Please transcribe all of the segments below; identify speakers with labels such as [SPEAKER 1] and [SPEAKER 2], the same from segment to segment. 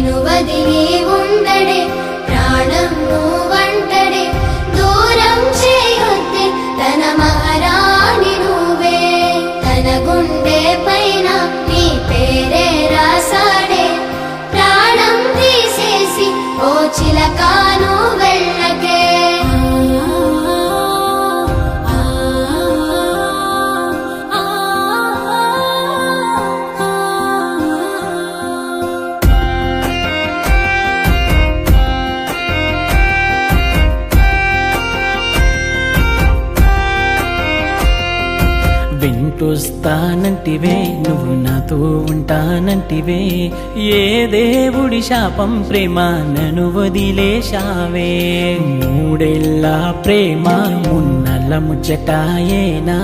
[SPEAKER 1] నిను వదిలి ఉండడే ప్రాణం నువ్వంటడే దూరం చేయొద్దే తన మహారాణి నువ్వే తన గుండె పైన నీ పేరే రాసాడే ప్రాణం తీసేసి ఓ చిలకా నువ్వు వెళ్ళకే
[SPEAKER 2] వెంటొస్తానంటివే నువ్వు నాతో ఉంటానంటివే ఏ దేవుడి శాపం ప్రేమ నన్ను వదిలేశావే మూడేళ్ళ ప్రేమ మున్నల ముచ్చటాయేనా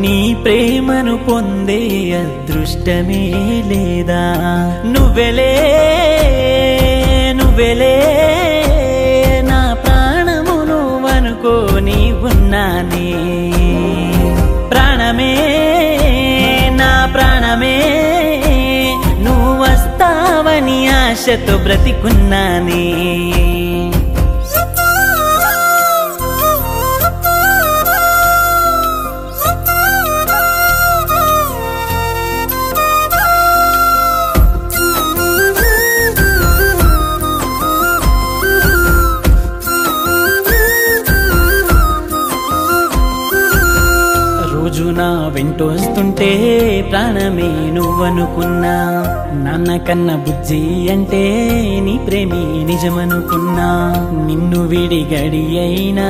[SPEAKER 2] నీ ప్రేమను పొందే అదృష్టమే లేదా నువ్వెలే నువ్వెలే నా ప్రాణము నువ్వనుకోని ఉన్నానే ప్రాణమే నా ప్రాణమే నువ్వు వస్తావని ఆశతో బ్రతికున్నానే రోజు నా వెంటొస్తుంటే ప్రాణమే నువ్వనుకున్నా నాన్న కన్న బుజ్జి అంటే నీ ప్రేమి నిజమనుకున్నా నిన్ను విడి గడి అయినా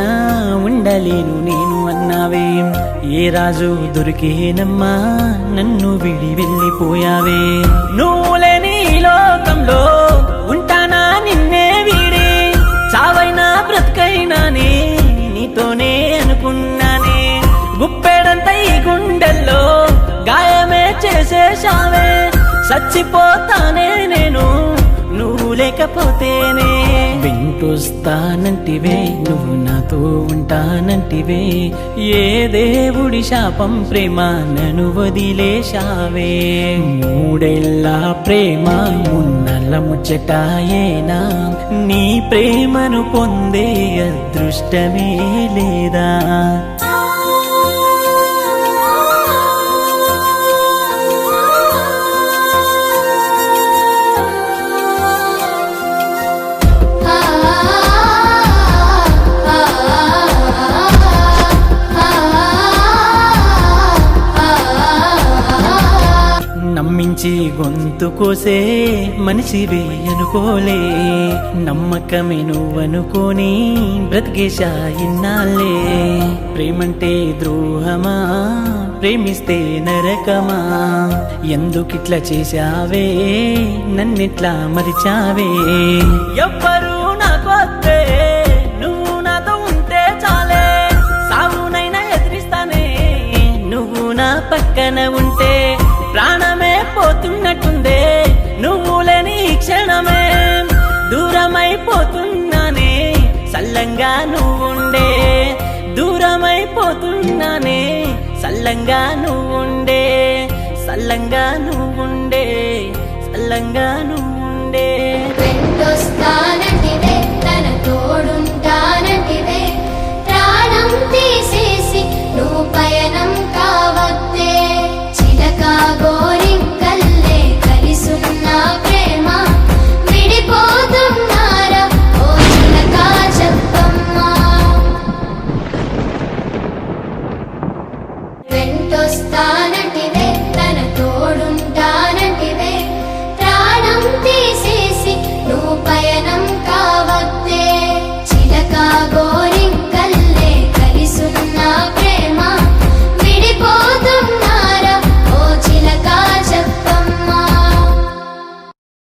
[SPEAKER 2] ఉండలేను నేను అన్నావే ఏ రాజు దొరికేనమ్మా నన్ను విడి వెళ్ళిపోయావే నువ్వు లేని లోకంలో ఉంటానా నిన్నే వీడి చావైనా బ్రతుకైనానే నీతోనే అనుకున్నానే గుప్పెడంత ఈ గుండెల్లో గాయమే చేసేశావే చచ్చిపోతానే నేను నువ్వు లేకపోతేనే వెంటొస్తానంటివే నువ్వు నాతో ఉంటానంటివే ఏ దేవుడి శాపం ప్రేమ నన్ను వదిలేశావే మూడేళ్ళ ప్రేమ మున్నల ముచ్చటాయేనా నీ ప్రేమను పొందే అదృష్టమే లేదా నమ్మించి గొంతు కోసే మనిషివే అనుకోలే నమ్మకమే నువ్వనుకోని బ్రతికేశా ఇన్నాళ్ళే ప్రేమంటే ద్రోహమా ప్రేమిస్తే నరకమా ఎందుకిట్లా చేశావే నన్నిట్లా మరిచావే ఎవ్వరు నాకొద్దే నువ్వు నాతో ఉంటే చాలే సావునైనా ఎదిరిస్తానే నువ్వు నా పక్కన ఉంటే ప్రాణమే పోతున్నట్టుందే నువ్వు లేని క్షణమే దూరమైపోతున్నానే సల్లంగా నువ్వుండే దూరమైపోతున్నానే సల్లంగా నువ్వుండే సల్లంగా నువ్వుండే సల్లంగా నువ్వుండే